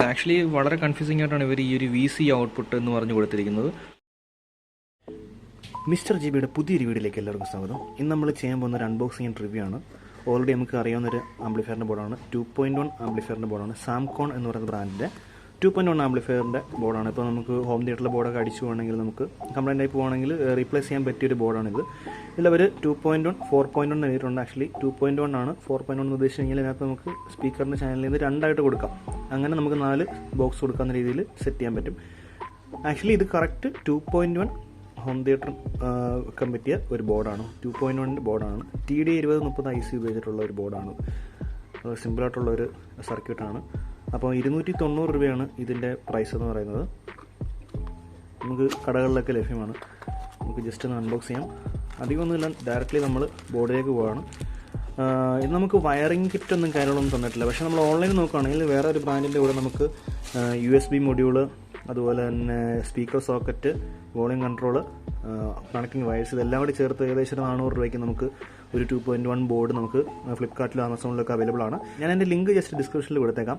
Actually വളരെ confusing ആയിട്ടാണ് ഇവർ ഈ ഒരു VC ഔട്ട്പുട്ട് എന്ന് പറഞ്ഞു കൊടുത്തിരിക്കുന്നത്. മിസ്റ്റർ ജിബിയുടെ പുതിയൊരു വീഡിയോയിലേക്ക് എല്ലാവർക്കും സ്വാഗതം. ഇന്ന് നമ്മൾ ചെയ്യാൻ പോകുന്ന ഒരു അൺബോക്സിംഗ് ആൻഡ് റിവ്യൂ ആണ്. ഓൾറെഡി നമുക്ക് അറിയാവുന്നൊരു ആംപ്ലിഫയറിൻ്റെ ബോർഡാണ്. 2.1 ആംപ്ലിഫയറിൻ്റെ ബോർഡാണ്. സാംകോൺ എന്ന് പറയുന്ന ബ്രാൻഡിൻ്റെ 2.1 ആംപ്ലിഫയറിൻ്റെ ബോർഡാണ്. ഇപ്പോൾ നമുക്ക് ഹോം തിയേറ്ററിലെ ബോർഡൊക്കെ അടിച്ചു പോകണമെങ്കിൽ നമുക്ക് കംപ്ലൈൻ്റ് ആയി പോകുകയാണെങ്കിൽ റീപ്ലേസ് ചെയ്യാൻ പറ്റിയൊരു ബോർഡാണിത്. ഇതിലവർ 2.1 4.1 എഴുതിയിട്ടുണ്ട്. ആക്ച്വലി 2.1 ആണ്. 4.1 എന്ന് ഉദ്ദേശിച്ച് കഴിഞ്ഞാൽ ഇതിനകത്ത് നമുക്ക് സ്പീക്കറിൻ്റെ ചാനലിൽ നിന്ന് രണ്ടായിട്ട് കൊടുക്കാം. അങ്ങനെ നമുക്ക് 4 ബോക്സ് കൊടുക്കാവുന്ന രീതിയിൽ സെറ്റ് ചെയ്യാൻ പറ്റും. ആക്ച്വലി ഇത് കറക്റ്റ് 2.1 ഹോം തിയേറ്റർ വെക്കാൻ പറ്റിയ ഒരു ബോർഡാണ്. 2.1 ബോർഡാണ്. TD2030 IC ഉപയോഗിച്ചിട്ടുള്ള ഒരു ബോർഡാണ്. സിമ്പിളായിട്ടുള്ളൊരു സർക്യൂട്ടാണ്. അപ്പോൾ 290 രൂപയാണ് ഇതിൻ്റെ പ്രൈസ് എന്ന് പറയുന്നത്. നമുക്ക് കടകളിലൊക്കെ ലഭ്യമാണ്. നമുക്ക് ജസ്റ്റ് ഒന്ന് അൺബോക്സ് ചെയ്യാം. അധികമൊന്നുമില്ല, ഡയറക്റ്റ്ലി നമ്മൾ ബോർഡിലേക്ക് പോവുകയാണ്. ഇത് നമുക്ക് വയറിംഗ് കിറ്റൊന്നും കാര്യങ്ങളൊന്നും തന്നിട്ടില്ല. പക്ഷേ നമ്മൾ ഓൺലൈനിൽ നോക്കുകയാണെങ്കിൽ വേറെ ഒരു ബ്രാൻഡിൻ്റെ കൂടെ നമുക്ക് USB മൊഡ്യൂള്, അതുപോലെ തന്നെ speaker socket, volume control, connecting wires, ഇതെല്ലാം കൂടി ചേർത്ത് ഏകദേശം 400 രൂപയ്ക്ക് നമുക്ക് ഒരു 2.1 ബോർഡ് നമുക്ക് ഫ്ലിപ്കാർട്ടിലും ആമസോണിലൊക്കെ അവൈലബിൾ ആണ്. ഞാൻ എൻ്റെ ലിങ്ക് ജസ്റ്റ് ഡിസ്ക്രിപ്ഷനിൽ കൊടുത്തേക്കാം.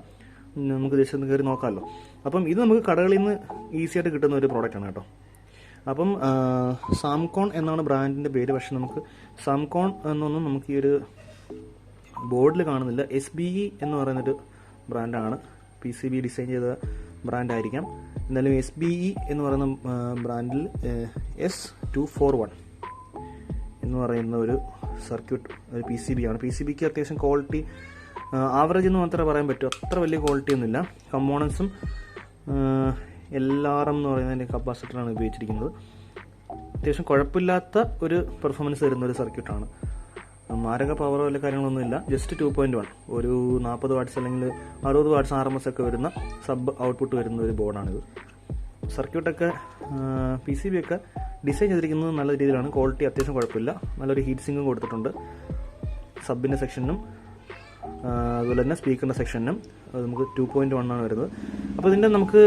നമുക്ക് ജസ്റ്റ് ഒന്ന് കയറി നോക്കാമല്ലോ. അപ്പം ഇത് നമുക്ക് കടകളിൽ നിന്ന് ഈസി ആയിട്ട് കിട്ടുന്ന ഒരു പ്രോഡക്റ്റാണ് കേട്ടോ. അപ്പം സാംകോൺ എന്നാണ് ബ്രാൻഡിൻ്റെ പേര്. പക്ഷെ നമുക്ക് സാംകോൺ എന്നൊന്നും നമുക്ക് ഈ ഒരു ബോർഡിൽ കാണുന്നില്ല. SBE എന്ന് പറയുന്നൊരു ബ്രാൻഡാണ്. PCB ഡിസൈൻ ചെയ്ത ബ്രാൻഡായിരിക്കാം. എന്നാലും SBE എന്ന് പറയുന്ന ബ്രാൻഡിൽ S241 എന്ന് പറയുന്ന ഒരു സർക്യൂട്ട് ഒരു PCB ആണ്. PCBക്ക് അത്യാവശ്യം ക്വാളിറ്റി ആവറേജ് എന്ന് മാത്രമേ പറയാൻ പറ്റൂ. അത്ര വലിയ ക്വാളിറ്റി ഒന്നുമില്ല. കമ്പോണൻസും LRM എന്ന് പറയുന്നതിൻ്റെ കപ്പാസിറ്ററാണ് ഉപയോഗിച്ചിരിക്കുന്നത്. അത്യാവശ്യം കുഴപ്പമില്ലാത്ത ഒരു പെർഫോമൻസ് തരുന്ന ഒരു സർക്യൂട്ടാണ്. മാരക പവറോ വല്ല കാര്യങ്ങളൊന്നുമില്ല. ജസ്റ്റ് 2.1 ഒരു 40 വാട്ട്സ് അല്ലെങ്കിൽ 60 വാട്ട്സ് RMS ഒക്കെ വരുന്ന സബ് ഔട്ട്പുട്ട് വരുന്ന ഒരു ബോർഡാണിത്. സർക്യൂട്ടൊക്കെ PCB ഒക്കെ ഡിസൈൻ ചെയ്തിരിക്കുന്നത് നല്ല രീതിയിലാണ്. ക്വാളിറ്റി അത്യാവശ്യം കുഴപ്പമില്ല. നല്ലൊരു ഹീറ്റ് സിങ്കും കൊടുത്തിട്ടുണ്ട് സബിൻ്റെ സെക്ഷനും അതുപോലെ തന്നെ സ്പീക്കറിൻ്റെ സെക്ഷനും. അത് നമുക്ക് 2.1 ആണ് വരുന്നത്. അപ്പോൾ ഇതിൻ്റെ നമുക്ക്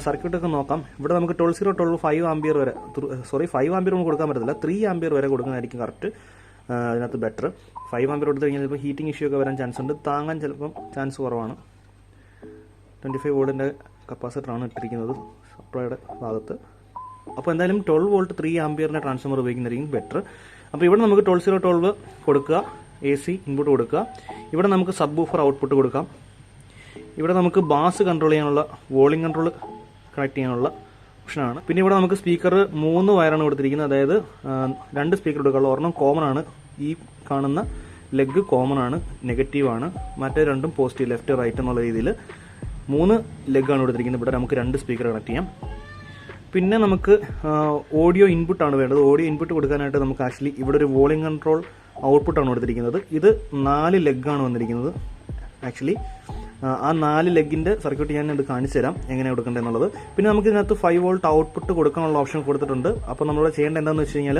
സർക്യൂട്ടൊക്കെ നോക്കാം. ഇവിടെ നമുക്ക് 12 5 ആംപിയർ വരെ 5 ആംപിയർ നമുക്ക് കൊടുക്കാൻ പറ്റത്തില്ല. 3 ആംപിയർ വരെ കൊടുക്കുന്നതായിരിക്കും കറക്റ്റ്. അതിനകത്ത് ബെറ്റർ. 5 ആംപിയർ കൊടുത്തു കഴിഞ്ഞാൽ ചിലപ്പോൾ ഹീറ്റിംഗ് ഇഷ്യൂ ഒക്കെ വരാൻ ചാൻസ് ഉണ്ട്. താങ്ങാൻ ചിലപ്പം ചാൻസ് കുറവാണ്. 25 വോൾട്ടിൻ്റെ കപ്പാസിറ്ററാണ് ഇട്ടിരിക്കുന്നത് സപ്ലൈയുടെ ഭാഗത്ത്. അപ്പോൾ എന്തായാലും 12 വോൾട്ട് 3 ആംപിയറിൻ്റെ ട്രാൻസ്ഫോമർ ഉപയോഗിക്കുന്നതായിരിക്കും ബെറ്റർ. അപ്പോൾ ഇവിടെ നമുക്ക് 12 കൊടുക്കുക, AC ഇൻപുട്ട് കൊടുക്കുക. ഇവിടെ നമുക്ക് സബ് വൂഫർ ഔട്ട്പുട്ട് കൊടുക്കാം. ഇവിടെ നമുക്ക് ബാസ് കൺട്രോൾ ചെയ്യാനുള്ള, വോളിയം കൺട്രോൾ കണക്ട് ചെയ്യാനുള്ള ഓപ്ഷനാണ്. പിന്നെ ഇവിടെ നമുക്ക് സ്പീക്കർ 3 വയറാണ് കൊടുത്തിരിക്കുന്നത്. അതായത് 2 സ്പീക്കർ കൊടുക്കാനുള്ള. ഒരെണ്ണം കോമൺ ആണ്. ഈ കാണുന്ന ലെഗ് കോമൺ ആണ്, നെഗറ്റീവാണ്. മറ്റേ രണ്ടും പോസിറ്റീവ്, ലെഫ്റ്റ് റൈറ്റ് എന്നുള്ള രീതിയിൽ 3 ലെഗാണ് കൊടുത്തിരിക്കുന്നത്. ഇവിടെ നമുക്ക് 2 സ്പീക്കർ കണക്ട് ചെയ്യാം. പിന്നെ നമുക്ക് ഓഡിയോ ഇൻപുട്ടാണ് വേണ്ടത്. ഓഡിയോ ഇൻപുട്ട് കൊടുക്കാനായിട്ട് നമുക്ക് ആക്ച്വലി ഇവിടെ ഒരു വോളിയം കൺട്രോൾ ഔട്ട്പുട്ടാണ് കൊടുത്തിരിക്കുന്നത്. ഇത് 4 ലെഗാണ് വന്നിരിക്കുന്നത്. ആക്ച്വലി ആ 4 ലെഗിൻ്റെ സർക്യൂട്ട് ഞാൻ ഇത് കാണിച്ചു തരാം എങ്ങനെ കൊടുക്കേണ്ടത് എന്നുള്ളത്. പിന്നെ നമുക്ക് ഇതിനകത്ത് 5 വോൾട്ട് ഔട്ട്പുട്ട് കൊടുക്കാനുള്ള ഓപ്ഷൻ കൊടുത്തിട്ടുണ്ട്. അപ്പോൾ നമ്മളിവിടെ ചെയ്യേണ്ടത് എന്താണെന്ന് വെച്ച് കഴിഞ്ഞാൽ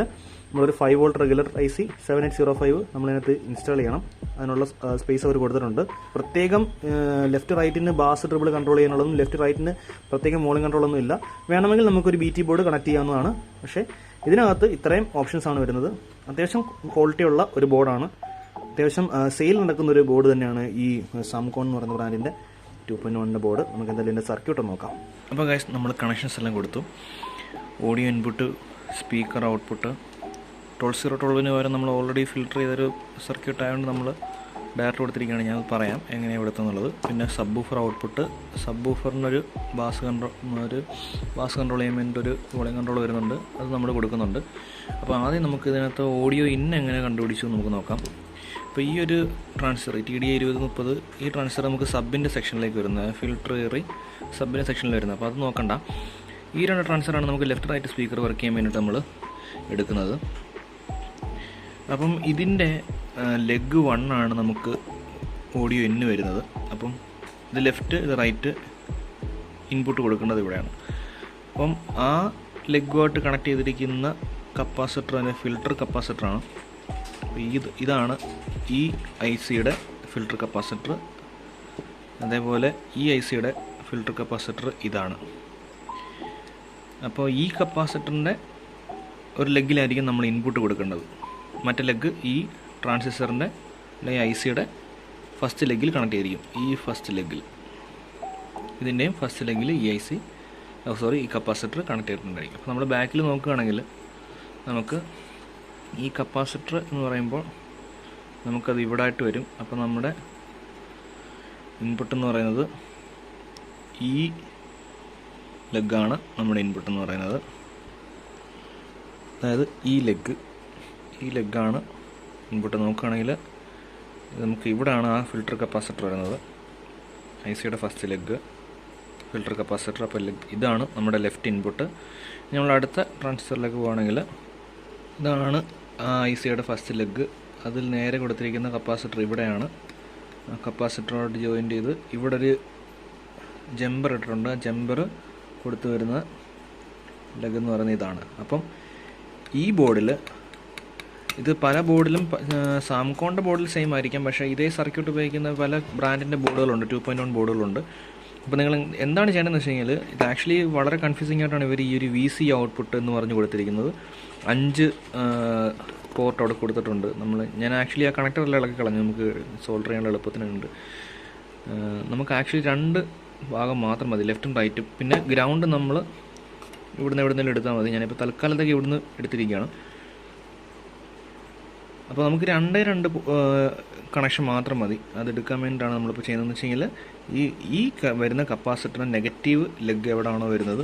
നമ്മളൊരു 5 വോൾട്ട് റെഗുലർ IC 7805 നമ്മളിതിനകത്ത് ഇൻസ്റ്റാൾ ചെയ്യണം. അതിനുള്ള സ്പേസ് അവർ കൊടുത്തിട്ടുണ്ട്. പ്രത്യേകം ലെഫ്റ്റ് റൈറ്റിന് ബാസ് ട്രിബിൾ കൺട്രോൾ ചെയ്യാനുള്ളതും ലെഫ്റ്റ് റൈറ്റിന് പ്രത്യേകം വോളിയം കൺട്രോളൊന്നും ഇല്ല. വേണമെങ്കിൽ നമുക്കൊരു BT ബോർഡ് കണക്ട് ചെയ്യാവുന്നതാണ്. പക്ഷേ ഇതിനകത്ത് ഇത്രയും ഓപ്ഷൻസ് ആണ് വരുന്നത്. അത്യാവശ്യം ക്വാളിറ്റിയുള്ള ഒരു ബോർഡാണ്. അത്യാവശ്യം സെയിൽ നടക്കുന്ന ഒരു ബോർഡ് തന്നെയാണ് ഈ സാംകോൺ എന്ന് പറയുന്ന ബ്രാൻഡിൻ്റെ 2.1 ബോർഡ്. നമുക്ക് എന്തായാലും ഇതിൻ്റെ സർക്യൂട്ട് നോക്കാം. അപ്പോൾ ഗൈസ്, നമ്മൾ കണക്ഷൻസ് എല്ലാം കൊടുത്തു. ഓഡിയോ ഇൻപുട്ട്, സ്പീക്കർ ഔട്ട്പുട്ട്, 12 പകരം നമ്മൾ ഓൾറെഡി ഫിൽറ്റർ ചെയ്തൊരു സർക്യൂട്ട് ആയതുകൊണ്ട് നമ്മൾ ഡയറക്റ്റ് കൊടുത്തിരിക്കുകയാണ്. ഞാൻ പറയാം എങ്ങനെയാണ് കൊടുത്തെന്നുള്ളത്. പിന്നെ സബ് വൂഫർ ഔട്ട്പുട്ട്, സബ് വൂഫറിനൊരു ബാസ് കൺട്രോൾ ചെയ്യാൻ വേണ്ടിയിട്ട് ഒരു വോളിയം കൺട്രോൾ വരുന്നുണ്ട്. അത് നമ്മൾ കൊടുക്കുന്നുണ്ട്. അപ്പോൾ ആദ്യം നമുക്ക് ഇതിനകത്ത് ഓഡിയോ ഇൻ എങ്ങനെ കണ്ടുപിടിച്ചു നമുക്ക് നോക്കാം. അപ്പോൾ ഈ ഒരു ട്രാൻസ്ഫർ TD2030 ഈ ട്രാൻസ്ഫർ നമുക്ക് സബിൻ്റെ സെക്ഷനിലേക്ക് വരുന്നത്, ഫിൽറ്റർ കയറി സബിൻ്റെ സെക്ഷനിൽ വരുന്നത്. അപ്പോൾ അത് നോക്കണ്ട. ഈ 2 ട്രാൻസ്ഫറാണ് നമുക്ക് ലെഫ്റ്റ് റൈറ്റ് സ്പീക്കർ വർക്ക് ചെയ്യാൻ വേണ്ടിയിട്ട് നമ്മൾ എടുക്കുന്നത്. അപ്പം ഇതിൻ്റെ ലെഗ് 1 ആണ് നമുക്ക് ഓഡിയോ ഇന്ന് വരുന്നത്. അപ്പം ഇത് ലെഫ്റ്റ് ഇത് റൈറ്റ് ഇൻപുട്ട് കൊടുക്കേണ്ടത് ഇവിടെയാണ്. അപ്പം ആ ലെഗുമായിട്ട് കണക്ട് ചെയ്തിരിക്കുന്ന കപ്പാസിറ്റർ അതിൻ്റെ ഫിൽറ്റർ കപ്പാസിറ്ററാണ്. ഇതാണ് ഈ ICയുടെ ഫിൽറ്റർ കപ്പാസിറ്റർ. അതേപോലെ ഈ ICയുടെ ഫിൽറ്റർ കപ്പാസിറ്റർ ഇതാണ്. അപ്പോൾ ഈ കപ്പാസിറ്ററിൻ്റെ ഒരു ലെഗിലായിരിക്കും നമ്മൾ ഇൻപുട്ട് കൊടുക്കേണ്ടത്. മറ്റേ ലെഗ് ഈ ട്രാൻസിസ്റ്ററിൻ്റെ അല്ലെങ്കിൽ ICയുടെ ഫസ്റ്റ് ലെഗിൽ കണക്ട് ചെയ്തിരിക്കും. ഈ ഫസ്റ്റ് ലെഗിൽ ഇതിൻ്റെയും ഫസ്റ്റ് ലെഗിൽ ഈ കപ്പാസിറ്റർ കണക്ട് ചെയ്തിട്ടുണ്ടായിരിക്കും. അപ്പോൾ നമ്മൾ ബാക്കിൽ നോക്കുകയാണെങ്കിൽ നമുക്ക് ഈ കപ്പാസിറ്റർ എന്ന് പറയുമ്പോൾ നമുക്കത് ഇവിടെ ആയിട്ട് വരും. അപ്പോൾ നമ്മുടെ ഇൻപുട്ട് എന്ന് പറയുന്നത് ഈ ലെഗാണ് നമ്മുടെ ഇൻപുട്ട് എന്ന് പറയുന്നത്. അതായത് ഈ ലെഗാണ് ഇൻപുട്ട്. നോക്കുകയാണെങ്കിൽ നമുക്ക് ഇവിടെയാണ് ആ ഫിൽട്ടർ കപ്പാസിറ്റർ വരുന്നത്, ICയുടെ ഫസ്റ്റ് ലെഗ് ഫിൽട്ടർ കപ്പാസിറ്റർ. അപ്പോൾ ഇതാണ് നമ്മുടെ ലെഫ്റ്റ് ഇൻപുട്ട്. നമ്മൾ അടുത്ത ട്രാൻസിസ്റ്ററിലേക്ക് പോവുകയാണെങ്കിൽ ഇതാണ് ആ ICയുടെ ഫസ്റ്റ് ലെഗ്. അതിൽ നേരെ കൊടുത്തിരിക്കുന്ന കപ്പാസിറ്റർ ഇവിടെയാണ്. ആ കപ്പാസിറ്ററോട് ജോയിൻ ചെയ്ത് ഇവിടെ ഒരു ജമ്പർ ഇട്ടിട്ടുണ്ട്. ആ ജമ്പർ കൊടുത്തു വരുന്ന ലെഗ് എന്ന് പറയുന്നത് ഇതാണ്. അപ്പം ഈ ബോർഡിൽ ഇത് പല ബോർഡിലും സാംകോണിൻ്റെ ബോർഡിൽ സെയിം ആയിരിക്കാം, പക്ഷേ ഇതേ സർക്യൂട്ട് ഉപയോഗിക്കുന്ന പല ബ്രാൻഡിൻ്റെ ബോർഡുകളുണ്ട്, 2.1 ബോർഡുകളുണ്ട്. അപ്പോൾ നിങ്ങൾ എന്താണ് ചെയ്യേണ്ടതെന്ന് വെച്ച് കഴിഞ്ഞാൽ ഇത് ആക്ച്വലി വളരെ കൺഫ്യൂസിംഗ് ആയിട്ടാണ് ഇവർ ഈ ഒരു VC ഔട്ട്പുട്ട് എന്ന് പറഞ്ഞ് കൊടുത്തിരിക്കുന്നത്. 5 പോർട്ട് അവിടെ കൊടുത്തിട്ടുണ്ട്. ഞാൻ ആക്ച്വലി ആ കണക്ടറെല്ലാം ഇളക്കി കളഞ്ഞു, നമുക്ക് സോൾഡർ ചെയ്യാനുള്ള എളുപ്പത്തിനുണ്ട്. നമുക്ക് ആക്ച്വലി 2 ഭാഗം മാത്രം മതി, ലെഫ്റ്റും റൈറ്റും. പിന്നെ ഗ്രൗണ്ട് നമ്മൾ എവിടുന്നെങ്കിലും എടുത്താൽ മതി. ഞാനിപ്പോൾ തൽക്കാലത്തേക്ക് ഇവിടുന്ന് എടുത്തിരിക്കുകയാണ്. അപ്പോൾ നമുക്ക് 2 കണക്ഷൻ മാത്രം മതി. അതെടുക്കാൻ വേണ്ടിയിട്ടാണ് നമ്മളിപ്പോൾ ചെയ്യുന്നതെന്ന് വെച്ച് കഴിഞ്ഞാൽ ഈ വരുന്ന കപ്പാസിറ്ററിന് നെഗറ്റീവ് ലെഗ് എവിടെയാണോ വരുന്നത്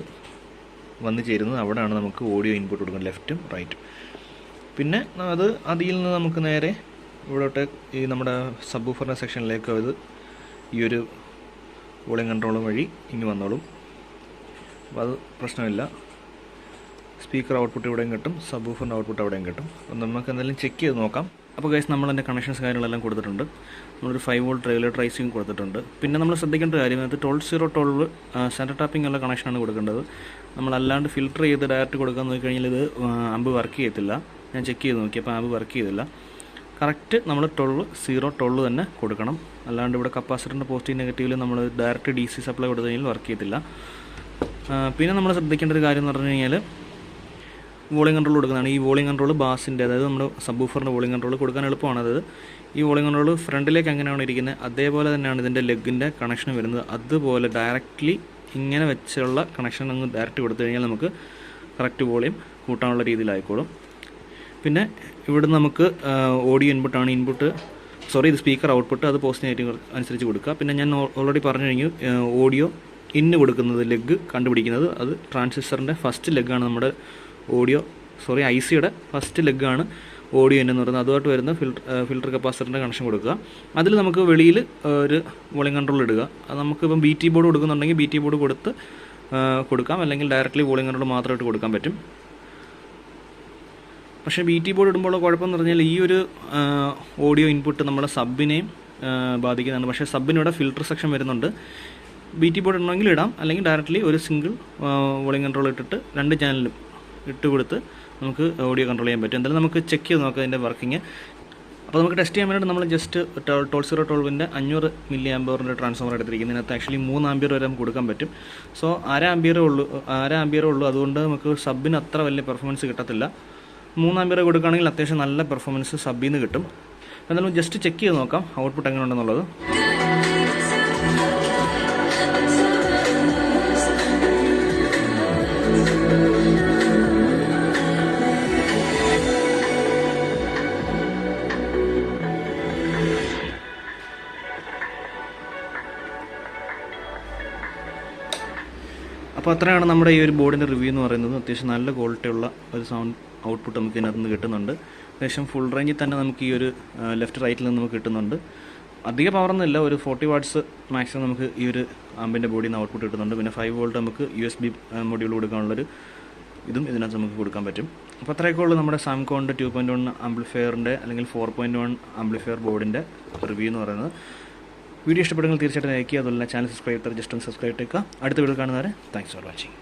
വന്ന് ചേരുന്നത് അവിടെയാണ് നമുക്ക് ഓഡിയോ ഇൻപുട്ട് കൊടുക്കുന്നത്, ലെഫ്റ്റും റൈറ്റും. പിന്നെ അതിൽ നിന്ന് നമുക്ക് നേരെ ഇവിടോട്ട് ഈ നമ്മുടെ സബ്വൂഫറിൻ്റെ സെക്ഷനിലേക്ക് ഇത് ഈ ഒരു വോളിയം കൺട്രോൾ വഴി ഇങ്ങ് വന്നോളും. അപ്പോൾ അത് പ്രശ്നമില്ല. സ്പീക്കർ ഔട്ട്പുട്ട് ഇവിടെയും കിട്ടും, സബ്വൂഫറിൻ്റെ ഔട്ട്പുട്ട് അവിടെയും കിട്ടും. അപ്പോൾ നമുക്ക് എന്തെങ്കിലും ചെക്ക് ചെയ്ത് നോക്കാം. അപ്പോൾ ഗൈസ് നമ്മളതിൻ്റെ കണക്ഷൻസ് കാര്യങ്ങളെല്ലാം കൊടുത്തിട്ടുണ്ട്. നമ്മളൊരു 5 വോൾട്ട് റെഗുലേറ്റർ IC കൊടുത്തിട്ടുണ്ട്. പിന്നെ നമ്മൾ ശ്രദ്ധിക്കേണ്ട കാര്യം അത് 12012 സെൻറ്റർ ടാപ്പിംഗ് ഉള്ള കണക്ഷനാണ് കൊടുക്കേണ്ടത്. നമ്മളല്ലാണ്ട് ഫിൽട്ടർ ചെയ്ത് ഡയറക്റ്റ് കൊടുക്കാൻ നോക്കിക്കഴിഞ്ഞാൽ ഇത് ആമ്പ് വർക്ക് ചെയ്യത്തില്ല. ഞാൻ ചെക്ക് ചെയ്ത് നോക്കിയപ്പോൾ ആമ്പ് വർക്ക് ചെയ്തില്ല. കറക്റ്റ് നമ്മൾ 12 തന്നെ കൊടുക്കണം. അല്ലാണ്ട് ഇവിടെ കപ്പാസിറ്ററിൻ്റെ പോസിറ്റീവ് നെഗറ്റീവിൽ നമ്മൾ ഡയറക്റ്റ് DC സപ്ലൈ കൊടുത്തു കഴിഞ്ഞാൽ വർക്ക് ചെയ്യത്തില്ല. പിന്നെ നമ്മൾ ശ്രദ്ധിക്കേണ്ട ഒരു കാര്യം എന്ന് പറഞ്ഞു കഴിഞ്ഞാൽ വോളിയം കൺട്രോൾ കൊടുക്കുന്നതാണ്. ഈ വോളിയം കൺട്രോൾ ബാസിൻ്റെ, അതായത് നമ്മുടെ സബ്വൂഫറിൻ്റെ വോളിയം കൺട്രോൾ കൊടുക്കാൻ എളുപ്പമാണ്. അതായത് ഈ വോളിയം കൺട്രോൾ ഫ്രണ്ടിലേക്ക് എങ്ങനെയാണ് ഇരിക്കുന്നത് അതേപോലെ തന്നെയാണ് ഇതിൻ്റെ ലെഗിൻ്റെ കണക്ഷൻ വരുന്നത്. അതുപോലെ ഡയറക്റ്റ്ലി ഇങ്ങനെ വെച്ചുള്ള കണക്ഷൻ അങ്ങ് ഡയറക്റ്റ് കൊടുത്തു കഴിഞ്ഞാൽ നമുക്ക് കറക്റ്റ് വോളിയം കൂട്ടാനുള്ള രീതിയിലായിക്കോളും. പിന്നെ ഇവിടെ നമുക്ക് ഓഡിയോ ഇൻപുട്ടാണ് ഇത് സ്പീക്കർ ഔട്ട്പുട്ട്, അത് പോസിറ്റീവ് അനുസരിച്ച് കൊടുക്കുക. പിന്നെ ഞാൻ ഓൾറെഡി പറഞ്ഞു കഴിഞ്ഞു, ഓഡിയോ ഇന്ന് കൊടുക്കുന്നത് ലെഗ് കണ്ടുപിടിക്കുന്നത് അത് ട്രാൻസിസ്റ്ററിൻ്റെ ഫസ്റ്റ് ലെഗാണ് നമ്മുടെ ICയുടെ ഫസ്റ്റ് ലെഗാണ് ഓഡിയോ എന്ന് പറയുന്നത്. അതുമായിട്ട് വരുന്ന ഫിൽട്ടർ കപ്പാസിറ്ററിൻ്റെ കണക്ഷൻ കൊടുക്കുക. അതിൽ നമുക്ക് വെളിയിൽ ഒരു വോളിയം കൺട്രോൾ ഇടുക. അത് നമുക്കിപ്പം BT ബോർഡ് കൊടുക്കുന്നുണ്ടെങ്കിൽ BT ബോർഡ് കൊടുക്കാം, അല്ലെങ്കിൽ ഡയറക്റ്റ്ലി വോളിയം കൺട്രോൾ മാത്രമായിട്ട് കൊടുക്കാൻ പറ്റും. പക്ഷേ BT ബോർഡ് ഇടുമ്പോൾ കുഴപ്പമെന്ന് പറഞ്ഞാൽ ഈ ഒരു ഓഡിയോ ഇൻപുട്ട് നമ്മുടെ സബിനെയും ബാധിക്കുന്നതാണ്. പക്ഷേ സബിനിവിടെ ഫിൽട്ടർ സെക്ഷൻ വരുന്നുണ്ട്. BT ബോർഡ് ഇടണമെങ്കിൽ ഇടാം, അല്ലെങ്കിൽ ഡയറക്റ്റ്ലി ഒരു സിംഗിൾ വോളിയം കൺട്രോൾ ഇട്ടിട്ട് 2 ചാനലും ഇട്ട് കൊടുത്ത് നമുക്ക് ഓഡിയോ കൺട്രോൾ ചെയ്യാൻ പറ്റും. എന്തായാലും നമുക്ക് ചെക്ക് ചെയ്ത് നോക്കാം അതിൻ്റെ വർക്കിംഗ്. അപ്പോൾ നമുക്ക് ടെസ്റ്റ് ചെയ്യാൻ വേണ്ടിയിട്ട് നമ്മൾ ജസ്റ്റ് 12012 500 mAh ട്രാൻസ്ഫോമർ എടുത്തിരിക്കുന്നത്. ഇതിനകത്ത് ആക്ച്വലി 3 ആമ്പിയർ വരെ നമുക്ക് കൊടുക്കാൻ പറ്റും. സോ 1.5 ആമ്പിയറേ ഉള്ളൂ. അതുകൊണ്ട് നമുക്ക് സബിന് അത്ര വലിയ പെർഫോമൻസ് കിട്ടത്തില്ല. 3 ആമ്പിയർ കൊടുക്കുകയാണെങ്കിൽ അത്യാവശ്യം നല്ല പെർഫോമൻസ് സബിൽ നിന്ന് കിട്ടും. എന്തായാലും ജസ്റ്റ് ചെക്ക് ചെയ്ത് നോക്കാം ഔട്ട്പുട്ട് എങ്ങനെ ഉണ്ടെന്നുള്ളത്. അപ്പോൾ അത്രയാണ് നമ്മുടെ ഈ ഒരു ബോർഡിൻ്റെ റിവ്യൂ എന്ന് പറയുന്നത്. അത്യാവശ്യം നല്ല ക്വാളിറ്റിയുള്ള ഒരു സൗണ്ട് ഔട്ട്പുട്ട് നമുക്ക് ഇതിനകത്ത് നിന്ന് കിട്ടുന്നുണ്ട്. അത്യാവശ്യം ഫുൾ റേഞ്ചിൽ തന്നെ നമുക്ക് ഈ ഒരു ലെഫ്റ്റ് റൈറ്റിൽ നിന്ന് നമുക്ക് കിട്ടുന്നുണ്ട്. അധിക പവറൊന്നുമില്ല, ഒരു 40 വാട്ട്സ് മാക്സിമം നമുക്ക് ഈ ഒരു ആമ്പിൻ്റെ ബോഡിയിൽ നിന്ന് ഔട്ട്പുട്ട് കിട്ടുന്നുണ്ട്. പിന്നെ 5 വോൾട്ട് നമുക്ക് USB മൊഡ്യൂൾ കൊടുക്കാനുള്ളൊരു ഇതും ഇതിനകത്ത് നമുക്ക് കൊടുക്കാൻ പറ്റും. അപ്പോൾ അത്രയൊക്കെ ഉള്ളൂ നമ്മുടെ സാംകോണിൻ്റെ 2.1 ആംപ്ലിഫയറിൻ്റെ അല്ലെങ്കിൽ 4.1 ആംപ്ലിഫയർ ബോർഡിൻ്റെ റിവ്യൂ എന്ന് പറയുന്നത്. വീഡിയോ ഇഷ്ടപ്പെടുമെങ്കിൽ തീർച്ചയായിട്ടും ലൈക്ക് ചെയ്യുക. അതുപോലെ ചാനൽ സബ്സ്ക്രൈബ് ചെയ്താൽ ജസ്റ്റ് ഒന്ന് സബ്സ്ക്രൈബ് ചെയ്യുക. അടുത്ത വീഡിയോ കാണുന്നവരെ താങ്ക്സ് ഫോർ വാച്ചിങ്.